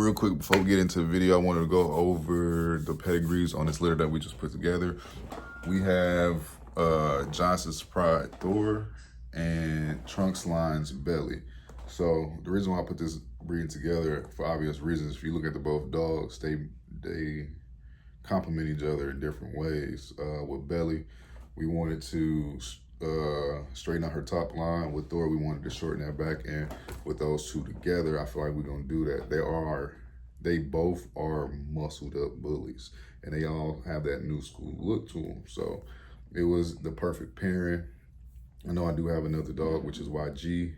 real quick, before we get into the video, I wanted to go over the pedigrees on this litter that we just put together. We have Johnson's Pride Thor and Trunks Line's Belly. So the reason why I put this breed together, for obvious reasons, if you look at the both dogs, they complement each other in different ways. With Belly, we wanted to straighten out her top line. With Thor, we wanted to shorten that back end. With those two together, I feel like we're gonna do that. They both are muscled up bullies, and they all have that new school look to them. So it was the perfect pairing. I know I do have another dog, which is YG,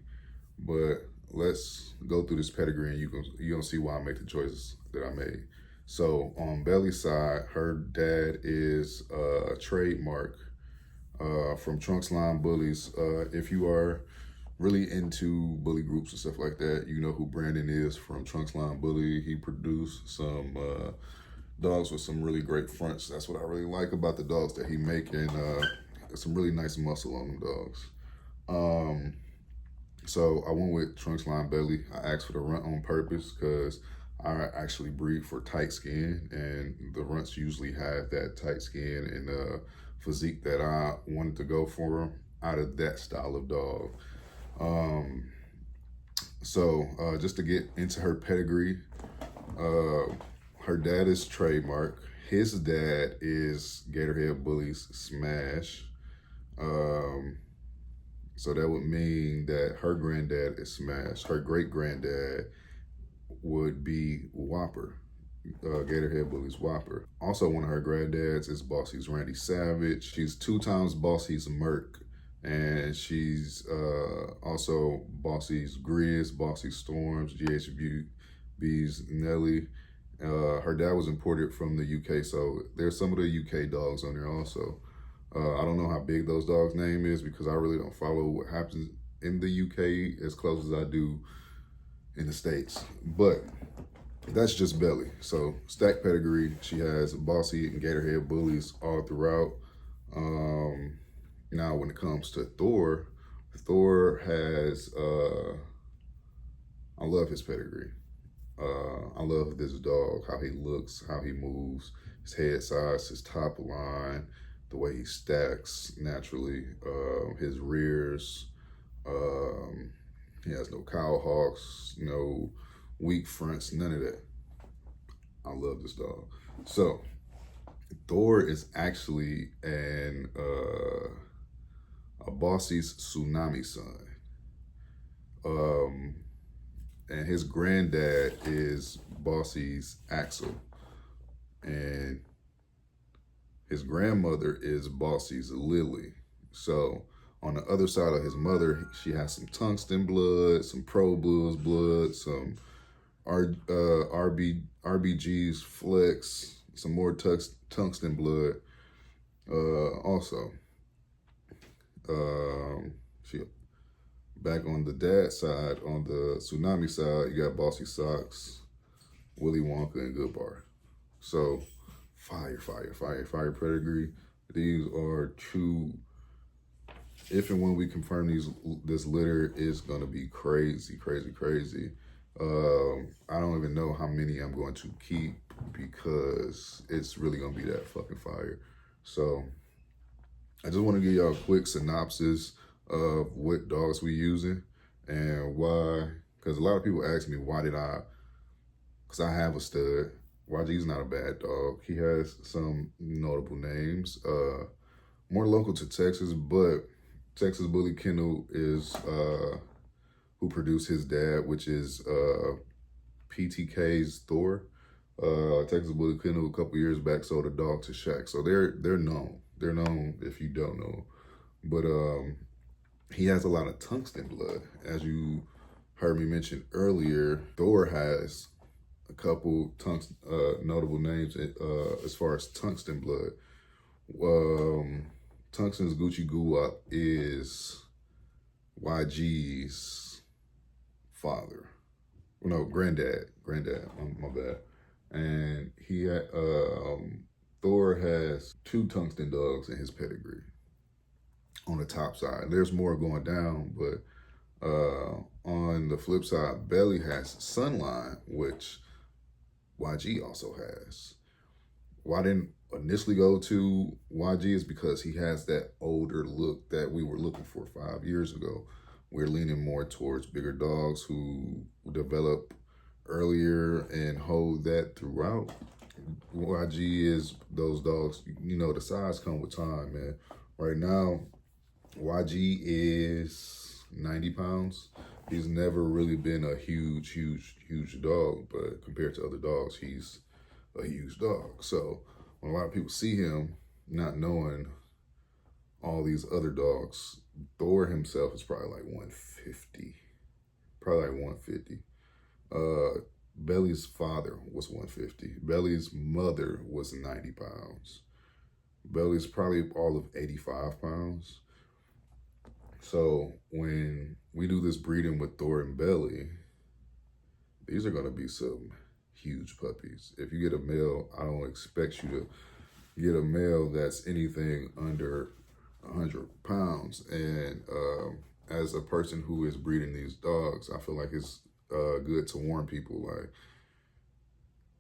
but let's go through this pedigree and you're gonna see why I made the choices that I made. So on Belly's side, her dad is trademark from Trunks Line Bullies. If you are really into bully groups and stuff like that, you know who Brandon is from Trunks Line Bully. He produced some dogs with some really great fronts. That's what I really like about the dogs that he make, and some really nice muscle on them dogs. So I went with Trunks Line Belly. I asked for the runt on purpose because I actually breed for tight skin, and the runts usually have that tight skin and physique that I wanted to go for out of that style of dog. Just to get into her pedigree, her dad is trademark. His dad is Gatorhead Bullies Smash. So that would mean that her granddad is Smash. Her great granddad would be Whopper, Gatorhead Bullies Whopper. Also, one of her granddads is Bossy's Randy Savage. She's 2 times Bossy's Merc, and she's also Bossy's Grizz, Bossy's Storms, GHB's Nelly. Her dad was imported from the UK, so there's some of the UK dogs on there also. I don't know how big those dogs' name is because I really don't follow what happens in the UK as close as I do in the States. But that's just Belly. So stack pedigree, she has Bossy and Gatorhead Bullies all throughout. Now when it comes to Thor, Thor has, I love his pedigree. I love this dog, how he looks, how he moves, his head size, his top line, the way he stacks naturally, his rears. He has no cow hawks, no weak fronts, none of that. I love this dog. So Thor is actually a Bossy's Tsunami son. And his granddad is Bossy's Axel. And his grandmother is Bossy's Lily. So on the other side of his mother, she has some tungsten blood, some Pro Blues blood, some RBG's Flex, some more tungsten blood. Also, back on the dad side, on the Tsunami side, you got Bossy Socks, Willy Wonka, and Good Bar. So fire pedigree. These are true. If and when we confirm this litter is gonna be crazy. I don't even know how many I'm going to keep because it's really gonna be that fucking fire. So I just want to give y'all a quick synopsis of what dogs we using and why. Because a lot of people ask me because I have a stud. YG's not a bad dog. He has some notable names, more local to Texas, but Texas Bully Kennel is who produced his dad, which is PTK's Thor. Texas Bully Kennel a couple years back sold a dog to Shaq, so they're known. They're known if you don't know, but he has a lot of tungsten blood, as you heard me mention earlier. Thor has a couple notable names as far as tungsten blood. Tungsten's Gucci Guwap is YG's father. No, granddad, my bad. And he had, Thor has 2 tungsten dogs in his pedigree on the top side. There's more going down, but on the flip side, Belly has Sunline, which YG also has. Why I didn't initially go to YG is because he has that older look that we were looking for 5 years ago. We're leaning more towards bigger dogs who develop earlier and hold that throughout. YG is those dogs, you know, the size come with time, man. Right now, YG is 90 pounds. He's never really been a huge dog, but compared to other dogs, he's a huge dog. So when a lot of people see him, not knowing all these other dogs, Thor himself is probably like 150. Probably like 150. Belly's father was 150. Belly's mother was 90 pounds. Belly's probably all of 85 pounds. So when we do this breeding with Thor and Belly, these are going to be some huge puppies. If you get a male, I don't expect you to get a male that's anything under 100 pounds. And as a person who is breeding these dogs, I feel like it's good to warn people, like,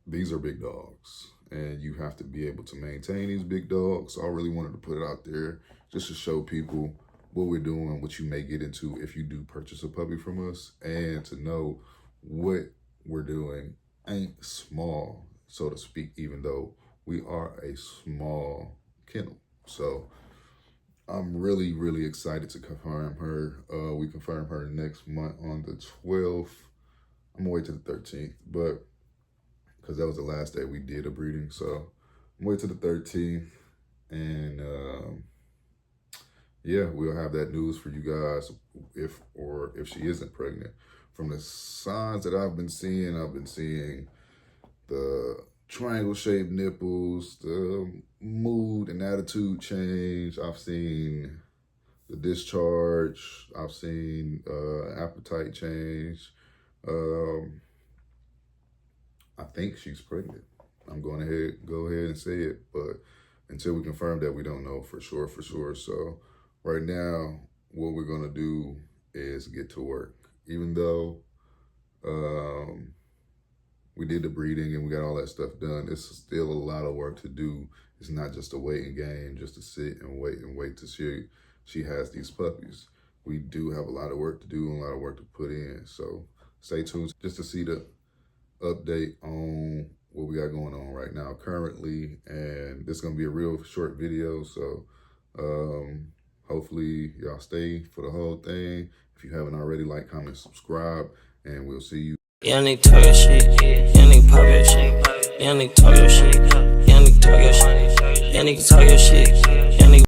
these are big dogs and you have to be able to maintain these big dogs. So I really wanted to put it out there just to show people what we're doing, what you may get into if you do purchase a puppy from us, and to know what we're doing ain't small, so to speak, even though we are a small kennel. So I'm really excited to confirm her. We confirm her next month on the 12th. I'm gonna wait to the 13th, but because that was the last day we did a breeding. So I'm gonna wait to the 13th, and yeah, we'll have that news for you guys if she isn't pregnant. From the signs that I've been seeing the triangle-shaped nipples, the mood and attitude change. I've seen the discharge. I've seen appetite change. I think she's pregnant. I'm going to go ahead and say it, but until we confirm that, we don't know for sure. So right now, what we're going to do is get to work. Even though we did the breeding and we got all that stuff done, it's still a lot of work to do. It's not just a waiting game, just to sit and wait till she has these puppies. We do have a lot of work to do and a lot of work to put in. So stay tuned just to see the update on what we got going on right now currently. And this is going to be a real short video. So hopefully y'all stay for the whole thing. If you haven't already, like, comment, subscribe, and we'll see you. Young nigga talk your shit, young nigga pop your shit, young nigga talk your shit, young nigga talk your shit, young nigga talk your shit, young nigga